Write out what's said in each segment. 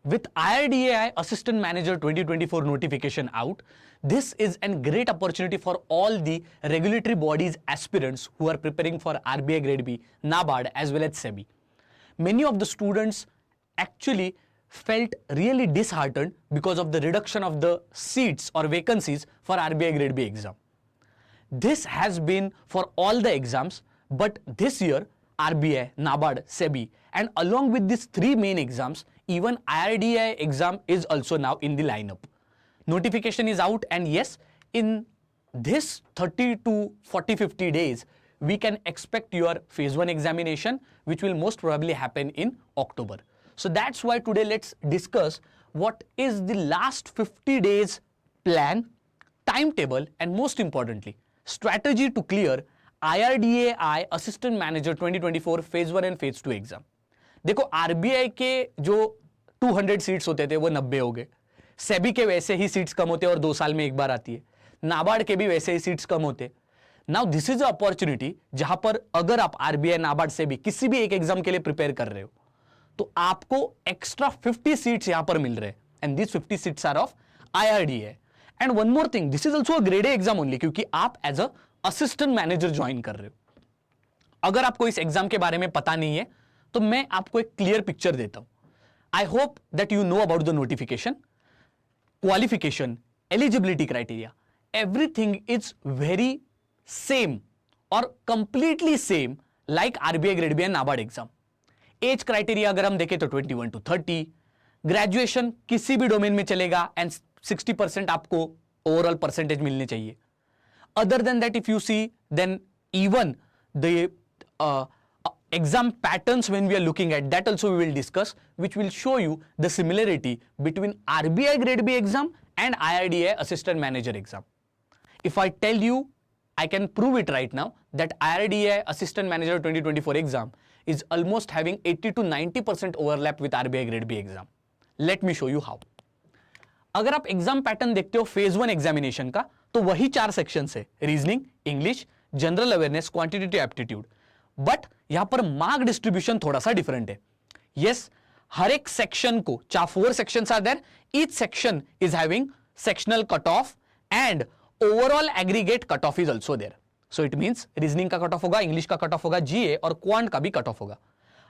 With IRDAI Assistant Manager 2024 notification out, this is a great opportunity for all the regulatory bodies aspirants who are preparing for RBI Grade B, NABARD as well as SEBI. Many of the students actually felt really disheartened because of the reduction of the seats or vacancies for RBI Grade B exam. This has been for all the exams, but this year RBI, NABARD, SEBI, and along with these three main exams, even IRDAI exam is also now in the lineup. Notification is out, and yes, in this 30 to 50 days, we can expect your phase 1 examination, which will most probably happen in October. So that's why today let's discuss what is the last 50 days plan, timetable, and most importantly, strategy to clear IRDAI Assistant Manager 2024 phase 1 and phase 2 exam. देखो RBI के जो 200 seats होते थे वो 90 हो गए. सेबी के वैसे ही सीट्स कम होते हैं और 2 साल में एक बार आती है. नाबार्ड के भी वैसे ही सीट्स कम होते. Now this is a opportunity जहां पर अगर आप आरबीआई, नाबार्ड, सेबी किसी भी एक एग्जाम के लिए प्रिपेयर कर रहे हो तो आपको एक्स्ट्रा 50 सीट्स यहां पर मिल रहे हैं. And this 50 seats are of IRDAI. And one more thing, this is also a grade A exam only, क्योंकि आप as a assistant manager join कर रहे हो. अगर आपको इस एग्जाम के बारे में पता नहीं है तो मैं आपको एक क्लियर पिक्चर देता हूं. I hope that you know about the notification, qualification, eligibility criteria, everything is very same और completely same like RBI grade B and NABARD exam. Age criteria अगर हम देखें तो 21 to 30, ग्रेजुएशन किसी भी डोमेन में चलेगा एंड 60% आपको ओवरऑल परसेंटेज मिलने चाहिए. Other than that, if you see, then even the exam patterns when we are looking at that also we will discuss, which will show you the similarity between RBI Grade B exam and IRDAI Assistant Manager exam. If I tell you, I can prove it right now that IRDAI Assistant Manager 2024 exam is almost having 80 to 90% overlap with RBI Grade B exam. Let me show you how. अगर आप exam pattern देखते हो phase 1 examination का तो वही 4 section है, reasoning, English, general awareness, quantitative aptitude. But यहां पर मार्क डिस्ट्रीब्यूशन थोड़ा सा डिफरेंट है. यस, हर एक सेक्शन को 4 sections are there, each section is having sectional cut off and overall aggregate cut off is also there. So it means reasoning का cut off होगा, English का कट ऑफ होगा, GA और quant का भी cut off होगा.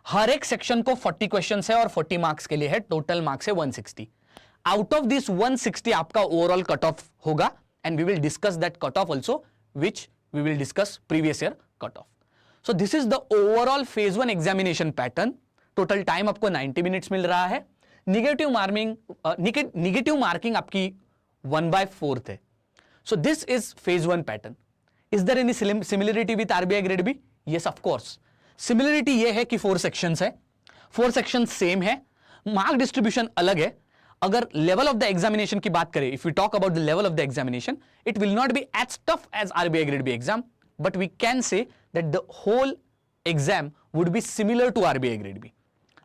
हर एक section को 40 क्वेश्चन है और 40 मार्क्स के लिए है. टोटल मार्क्स है 160. आउट ऑफ दिस 160 आपका ओवरऑल कट ऑफ होगा and we will discuss that cutoff also, which we will discuss previous year cutoff. So this is the overall phase 1 examination pattern. Total time आपको 90 minutes मिल रहा है. Negative marking आपकी 1/4 है. So this is phase 1 pattern. Is there any similarity with RBI Grade B? Yes, of course. Similarity ये है कि 4 sections है. 4 sections same है. Mark distribution अलग है. अगर लेवल ऑफ द एग्जामिनेशन की बात करें, if you talk about the level of the examination, it will not be as tough as RBI grade B exam, but we can say that the whole exam would be similar to RBI grade B.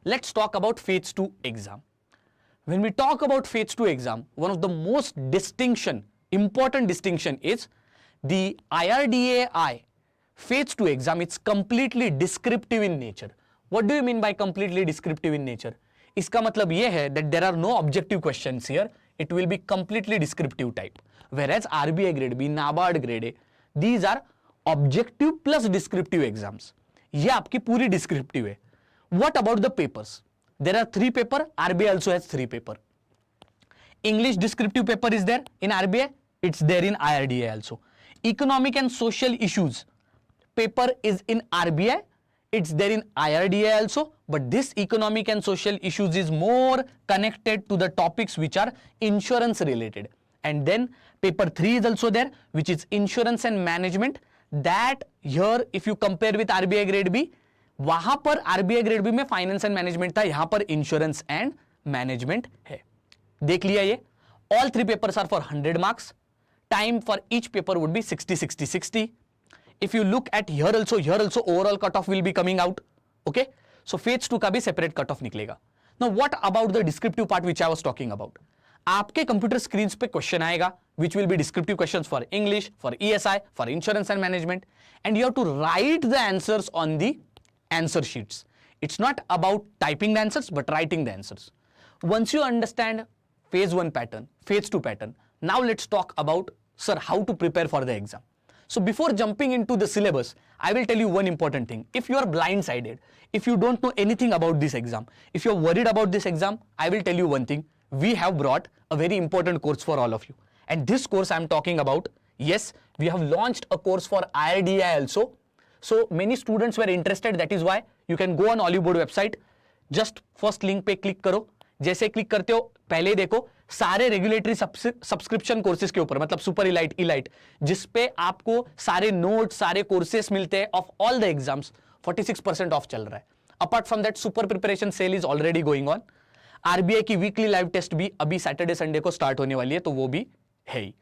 Let's talk about phase 2 exam. When we talk about phase 2 exam, one of the most important distinction is the IRDAI phase 2 exam. It's completely descriptive in nature. What do you mean by completely descriptive in nature? इसका मतलब यह है that there are no objective questions here. It will be completely descriptive type. Whereas RBI Grade B, NABARD Grade A, these are objective plus descriptive exams. ये आपकी पूरी descriptive है. What about the papers? There are 3 paper. RBI also has 3 paper. English descriptive paper is there in RBI. It's there in IRDAI also. Economic and social issues paper is in RBI. It's there in IRDAI also, but this economic and social issues is more connected to the topics which are insurance related. And then paper 3 is also there, which is insurance and management. That here if you compare with RBI grade B, वहां पर RBI grade B में finance and management था, यहां पर insurance and management है. देख लिया ये. All 3 papers are for 100 marks. Time for each paper would be 60, 60, 60. If you look at here also overall cutoff will be coming out. Okay, so phase 2 का भी separate cutoff निकलेगा. Now what about the descriptive part which I was talking about? आपके computer screen पे question आएगा which will be descriptive questions for English, for ESI, for insurance and management, and you have to write the answers on the answer sheets. It's not about typing the answers but writing the answers. Once you understand phase 1 pattern, phase 2 pattern, now let's talk about, sir, how to prepare for the exam. So before jumping into the syllabus, I will tell you one important thing. If you are blindsided, if you don't know anything about this exam, if you're worried about this exam, I will tell you one thing. We have brought a very important course for all of you. And this course I'm talking about, yes, we have launched a course for IRDAI also. So many students were interested. That is why you can go on Olive Board website. Just first link पे click करो. जैसे click करते हो पहले देखो सारे regulatory subscription courses के ऊपर, मतलब सुपर इलाइट, इलाइट, जिसपे आपको सारे नोट, सारे कोर्सेज मिलते हैं of all the exams, 46% off चल रहा है. Apart from that super preparation sale is already going on. RBI की वीकली लाइव टेस्ट भी अभी सैटरडे संडे को स्टार्ट होने वाली है, तो वो भी है ही.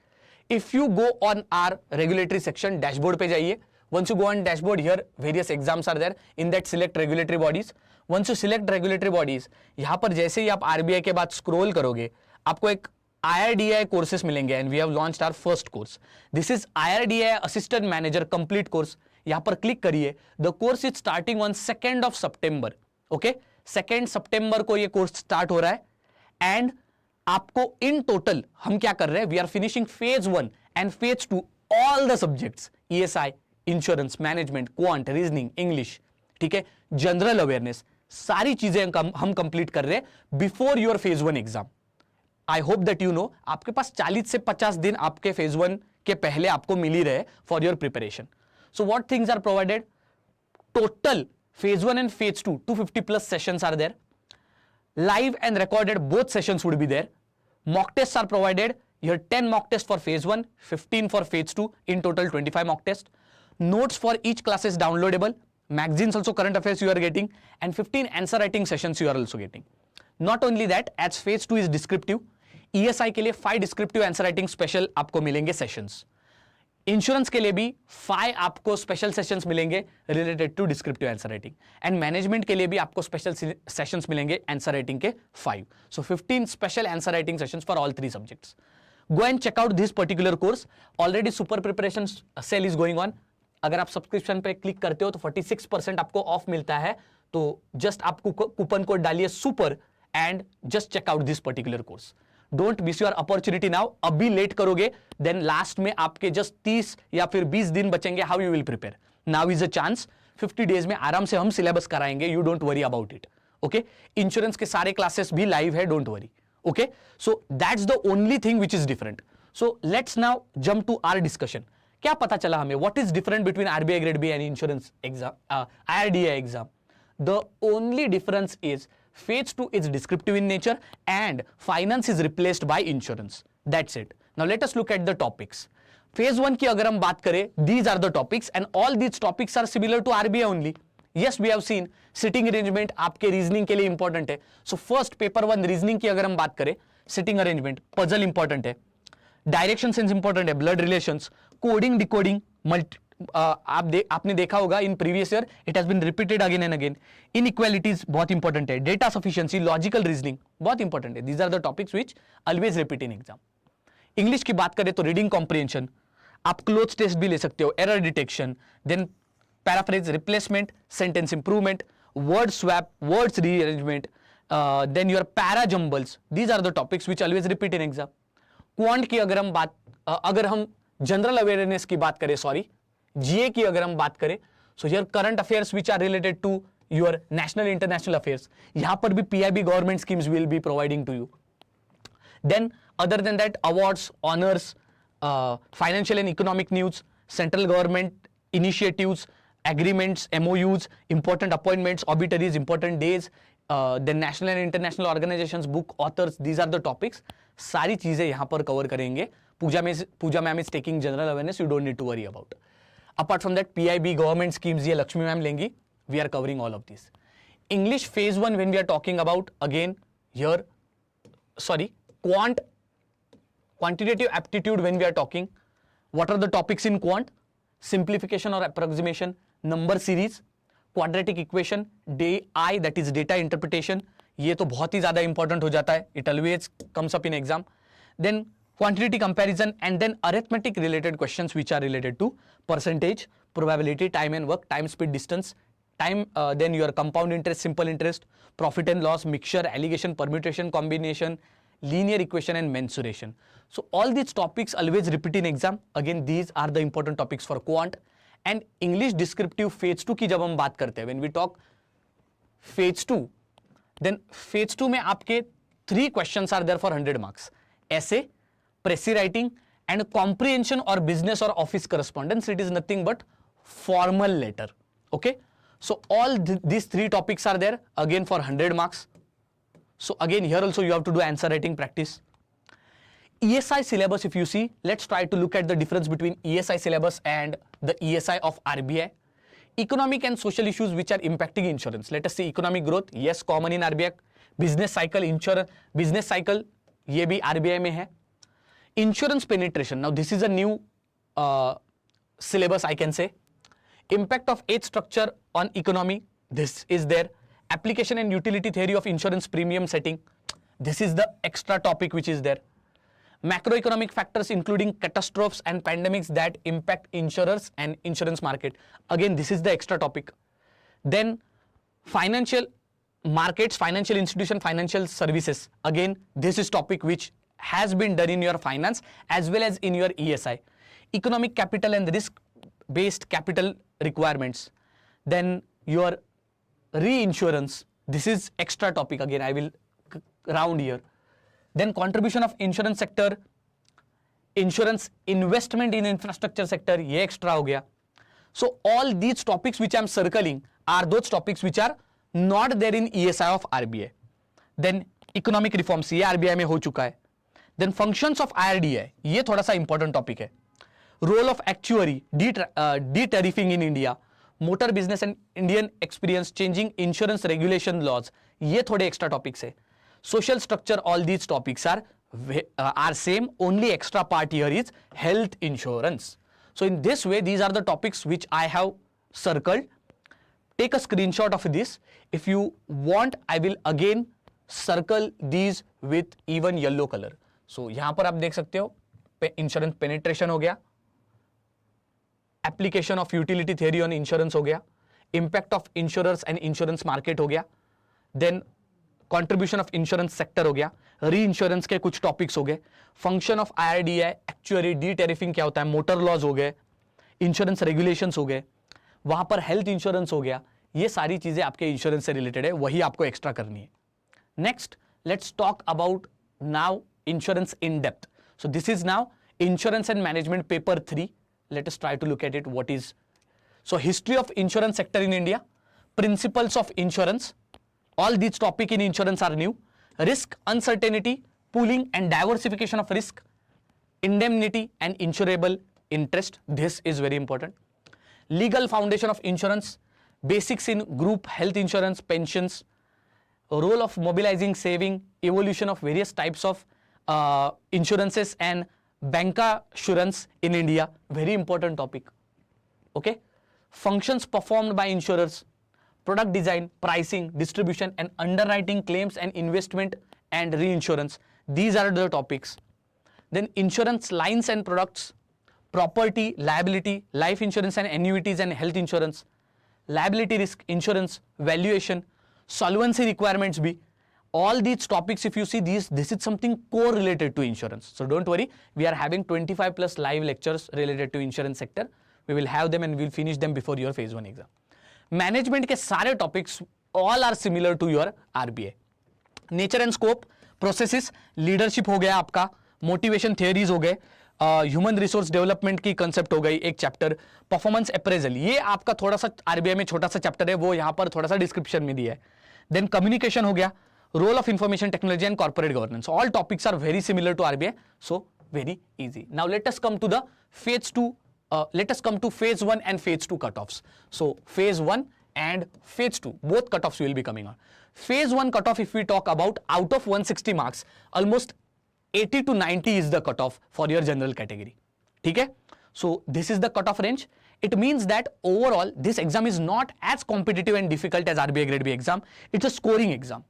If you go on our regulatory section, dashboard पे जाइए. Once you go on dashboard, here various exams are there. In that select regulatory bodies. Once you select regulatory bodies, यहाँ पर जैसे ही आप RBI के बाद scroll करोगे, आपको एक IRDAI courses मिलेंगे, and we have launched our first course. This is IRDAI Assistant Manager Complete Course. यहाँ पर click करिए. The course is starting on 2nd of September. Okay? 2nd September को ये course start हो रहा है, and आपको in total हम क्या कर रहे हैं? We are finishing phase 1 and phase 2 all the subjects, ESI, insurance, management, quant, reasoning, English, ठीक है, जनरल अवेयरनेस, सारी चीजें हम कंप्लीट कर रहे हैं before your phase 1 exam. I hope that you no आपके पास 40 से 50 दिन आपके फेज 1 के पहले आपको मिल ही रहे for your preparation. So what things are provided? Total phase 1 and phase 2 250+ sessions are there. Live and recorded both sessions would be there. Mock tests are provided. Here 10 mock tests for phase 1, 15 for phase 2, in total 25 mock tests. Notes for each class is downloadable. Magazines also, current affairs you are getting, and 15 answer writing sessions you are also getting. Not only that, as phase 2 is descriptive, ESI के लिए 5 descriptive answer writing special आपको मिलेंगे sessions. Insurance के लिए भी 5 आपको special sessions मिलेंगे related to descriptive answer writing, and management के लिए भी आपको स्पेशल सेशंस मिलेंगे आंसर राइटिंग के 5. So 15 special answer writing sessions for all 3 subjects. Go and check out this particular course. Already super preparation sale is going on. अगर आप subscription पे click करते हो तो 46% आपको ऑफ मिलता है. तो जस्ट आपको कूपन कोड डालिए super and just check out this particular course. Don't miss your opportunity now. अभी लेट करोगे देन लास्ट में आपके जस्ट 30 या फिर 20 दिन बचेंगे. How you will prepare? Now is a chance. 50 days में आराम से हम सिलेबस कराएंगे. You don't worry about it. Okay, insurance के सारे क्लासेस भी लाइव है, don't worry. Okay, so that's the only thing which is different. So let's now jump to our discussion. क्या पता चला हमें? What is different between RBI grade B and insurance exam, IRDAI exam? The only difference is phase 2 is descriptive in nature and finance is replaced by insurance. That's it. Now let us look at the topics. Phase 1 की अगर हम बात करें, these are the topics and all these topics are similar to RBI only. Yes, we have seen sitting arrangement आपके reasoning के लिए important है. So first paper 1 reasoning की अगर हम बात करें, sitting arrangement, puzzle important है, direction sense important है, blood relations, coding, decoding, आपने देखा होगा in previous year, it has been repeated again and again. Inequalities बहुत इंपॉर्टेंट है, डेटा सफिशिएंसी, लॉजिकल रीजनिंग बहुत इंपॉर्टेंट है. These are the topics which always repeat in exam. English की बात करें तो रीडिंग कॉम्प्रिहेंशन, आप क्लोज टेस्ट भी ले सकते हो, error detection, then paraphrase, replacement, sentence improvement, word swap, words rearrangement, then your para jumbles. These are the topics which always repeat in exam. Quant की अगर हम जनरल अवेयरनेस की बात करें, सॉरी जीए की अगर हम बात करें, so here current affairs which are related to your national international affairs, यहां पर भी PIB government schemes will be providing to you. Then other than that awards, honours, financial and economic news, central government initiatives, agreements, MOUs, important appointments, obituaries, important days, then national and international organisations, book authors. These are the topics. सारी चीजें यहां पर cover करेंगे. Puja ma'am is taking general awareness, you don't need to worry about. Apart from that, PIB government schemes ये Lakshmi ma'am लेंगी. We are covering all of these. English phase 1 when we are talking about, again here, sorry, quantitative aptitude when we are talking. What are the topics in quant? Simplification or approximation, number series, quadratic equation, DI that is data interpretation. ये तो बहुत ही ज्यादा important हो जाता है. It always comes up in exam. Then quantity comparison and then arithmetic related questions which are related to percentage, probability, time and work, time, speed, distance, time, then your compound interest, simple interest, profit and loss, mixture, allegation, permutation, combination, linear equation and mensuration. So all these topics always repeat in exam. Again, these are the important topics for quant. And English descriptive phase 2 की जब हम बात करते हैं, when we talk phase 2, then phase 2 में आपके 3 questions are there for 100 marks. Essay, précis writing and comprehension or business or office correspondence. It is nothing but formal letter. Okay. So all these 3 topics are there again for 100 marks. So again here also you have to do answer writing practice. ESI syllabus, if you see, let's try to look at the difference between ESI syllabus and the ESI of RBI. Economic and social issues which are impacting insurance. Let us see economic growth. Yes, common in RBI. Business cycle, insurance, business cycle, ये भी RBI में है. Insurance penetration. Now this is a new syllabus I can say. Impact of age structure on economy. This is there. Application and utility theory of insurance premium setting. This is the extra topic which is there. Macroeconomic factors including catastrophes and pandemics that impact insurers and insurance market. Again, this is the extra topic. Then financial markets, financial institution, financial services. Again, this is topic which has been done in your finance as well as in your ESI. Economic capital and risk based capital requirements. Then your reinsurance. This is extra topic. Again, I will round here. Then contribution of insurance sector, insurance investment in infrastructure sector, ये extra हो गया. So all these topics which I am circling are those topics which are not there in ESI of RBI. Then economic reforms, ये RBI में हो चुका है. Then functions of IRDAI, ये थोड़ा सा important topic है. Role of actuary, de-tariffing in India, motor business and Indian experience, changing insurance regulation laws, ये थोड़े extra topics है. Social structure, all these topics are same, only extra part here is health insurance. So in this way, these are the topics which I have circled. Take a screenshot of this. If you want, I will again circle these with even yellow color. So यहाँ पर आप देख सकते हो insurance penetration हो गया, application of utility theory on insurance हो गया, impact of insurers and insurance market हो गया, then contribution of insurance sector हो गया, री इंश्योरेंस के कुछ टॉपिक्स हो गए, function of IRDAI, actuary, detariffing क्या होता है, मोटर लॉज हो गए, इंश्योरेंस रेगुलेशंस हो गए, वहां पर हेल्थ इंश्योरेंस हो गया. ये सारी चीजें आपके इंश्योरेंस से रिलेटेड है, वही आपको एक्स्ट्रा करनी है. Next let's talk about now insurance in depth. So this is now insurance and management paper 3. Let us try to look at it. What is so history of insurance sector in India, principles of insurance, all these topic in insurance are new. Risk, uncertainty, pooling and diversification of risk, indemnity and insurable interest, this is very important. Legal foundation of insurance, basics in group health insurance, pensions, role of mobilizing saving, evolution of various types of insurances and bancassurance in India, very important topic. Okay, functions performed by insurers, product design, pricing, distribution and underwriting, claims and investment and reinsurance, these are the topics. Then insurance lines and products, property, liability, life insurance and annuities and health insurance, liability risk insurance, valuation, solvency requirements भी. All these topics, if you see this is something correlated to insurance. So don't worry, we are having 25 plus live lectures related to insurance sector. We will have them and we will finish them before your phase 1 exam. Management के सारे topics all are similar to your RBI. Nature and scope, processes, leadership हो गया आपका, motivation theories हो गए, human resource development की concept हो गई एक चैप्टर, परफॉर्मेंस अप्रेजल ये आपका थोड़ा सा आरबीआई में छोटा सा चैप्टर है, वो यहाँ पर थोड़ा सा डिस्क्रिप्शन में दिया है. देन कम्युनिकेशन हो गया, role of information technology and corporate governance, all topics are very similar to RBI, so very easy. Now let us come to the phase 2, let us come to phase 1 and phase 2 cutoffs. So phase 1 and phase 2 both cutoffs will be coming on. Phase 1 cutoff, if we talk about, out of 160 marks almost 80 to 90 is the cutoff for your general category. ठीक है, so this is the cutoff range. It means that overall this exam is not as competitive and difficult as RBI grade B exam. It's a scoring exam.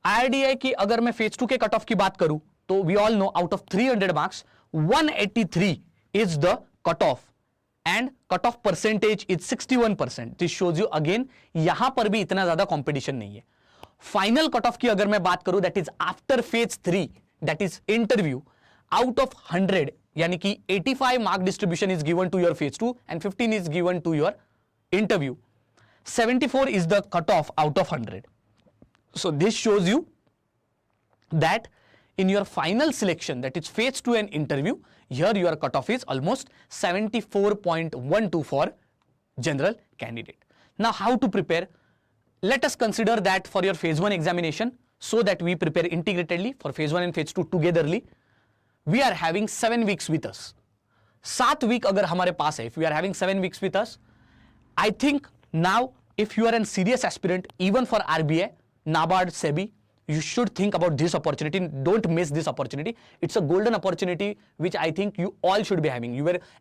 IRDAI की अगर मैं phase 2 के cut off की बात करूं तो we all know out of 300 marks 183 is the cut off and cutoff percentage is 61%. This shows you again यहां पर भी इतना ज्यादा competition नहीं है. Final cutoff की अगर मैं बात करूं, that is after phase 3, that is interview, out of 100 यानी कि 85 mark distribution is given to your phase 2 and 15 is given to your interview. 74 is the cutoff out of 100. So this shows you that in your final selection, that is phase 2 and interview, here your cutoff is almost 74.12 for general candidate. Now how to prepare? Let us consider that for your phase 1 examination, so that we prepare integratedly for phase 1 and phase 2 togetherly, we are having 7 weeks with us. 7 week अगर हमारे पास है, if we are having 7 weeks with us, I think now if you are a serious aspirant, even for RBI, NABARD, SEBI, you should think about this opportunity. Don't miss this opportunity. It's a golden opportunity which I think you all should be having.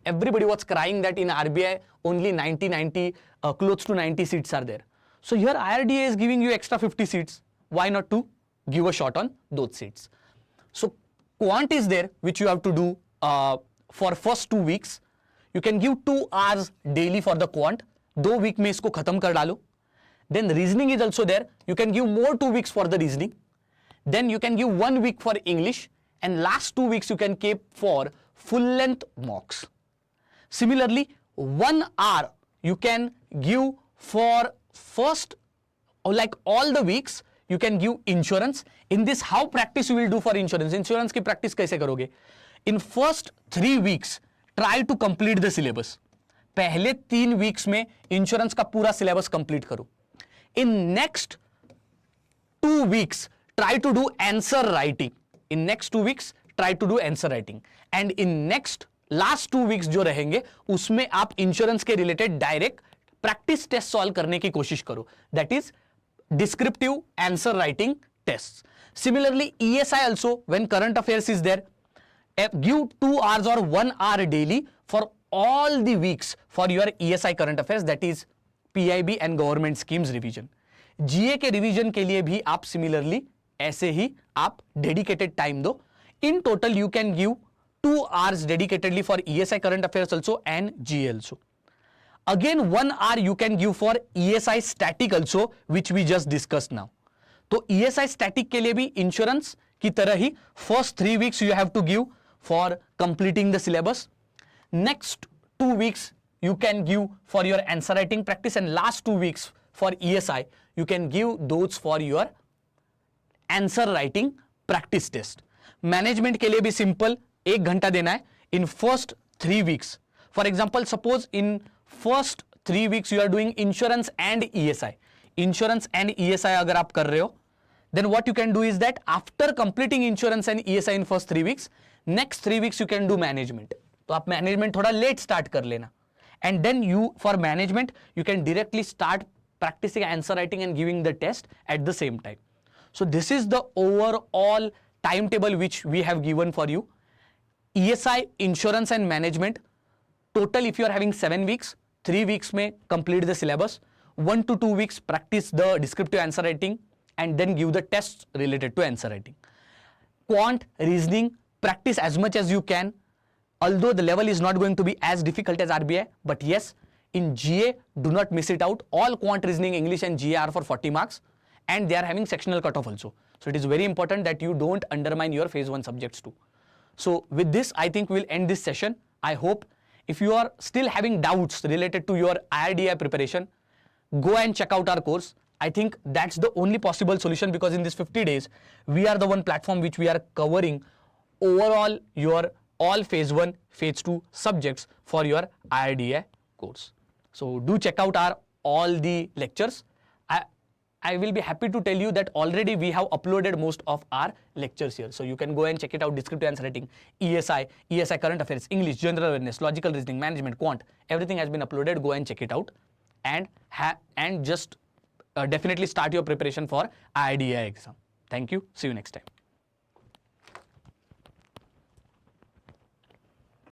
Everybody was crying that in RBI only 90, close to 90 seats are there. So here IRDA is giving you extra 50 seats. Why not to give a shot on those seats? So quant is there which you have to do for first 2 weeks. You can give 2 hours daily for the quant. 2 week में इसको खत्म कर डालो. Then reasoning is also there. You can give more 2 weeks for the reasoning. Then you can give 1 week for English, and last 2 weeks you can keep for full length mocks. Similarly, 1 hour you can give for first, or like all the weeks you can give insurance. In this, how practice you will do for insurance? Insurance की practice कैसे करोगे? In first 3 weeks, try to complete the syllabus. पहले 3 weeks में insurance का पूरा syllabus complete करो. In next 2 weeks, try to do answer writing. In next 2 weeks, try to do answer writing. And in next last 2 weeks जो रहेंगे, उसमें आप insurance के related direct practice test solve करने की कोशिश करो. That is descriptive answer writing tests. Similarly, ESI also, when current affairs is there, give 2 hours or 1 hour daily for all the weeks for your ESI current affairs, that is PIB and government schemes revision. GA के revision के लिए भी आप similarly ऐसे ही आप dedicated time दो. In total you can give 2 hours dedicatedly for ESI current affairs also and GA also. Again 1 hour you can give for ESI static also, which we just discussed now. तो ESI static के लिए भी insurance की तरह ही first 3 weeks you have to give for completing the syllabus. Next 2 weeks you can give for your answer writing practice, and last 2 weeks for ESI you can give those for your answer writing practice test. Management के लिए भी simple 1 घंटा देना है in first 3 weeks. For example, suppose in first 3 weeks you are doing insurance and ESI. Insurance and ESI अगर आप कर रहे हो, then what you can do is that after completing insurance and ESI in first 3 weeks, next 3 weeks you can do management. तो आप management थोड़ा late start कर लेना. And then you, for management, you can directly start practicing answer writing and giving the test at the same time. So this is the overall timetable which we have given for you. ESI, insurance and management, total if you are having 7 weeks, 3 weeks may complete the syllabus, 1 to 2 weeks practice the descriptive answer writing and then give the tests related to answer writing. Quant, reasoning, practice as much as you can. Although the level is not going to be as difficult as RBI, but yes, in GA, do not miss it out. All quant, reasoning, English and GA are for 40 marks and they are having sectional cutoff also. So it is very important that you don't undermine your phase 1 subjects too. So with this, I think we'll end this session. I hope if you are still having doubts related to your IRDI preparation, go and check out our course. I think that's the only possible solution, because in this 50 days, we are the one platform which we are covering overall your all phase 1, phase 2 subjects for your IRDI course. So do check out our all the lectures. I will be happy to tell you that already we have uploaded most of our lectures here. So you can go and check it out. Descriptive answer writing, ESI, ESI current affairs, English, general awareness, logical reasoning, management, quant, everything has been uploaded. Go and check it out and just definitely start your preparation for IRDI exam. Thank you. See you next time.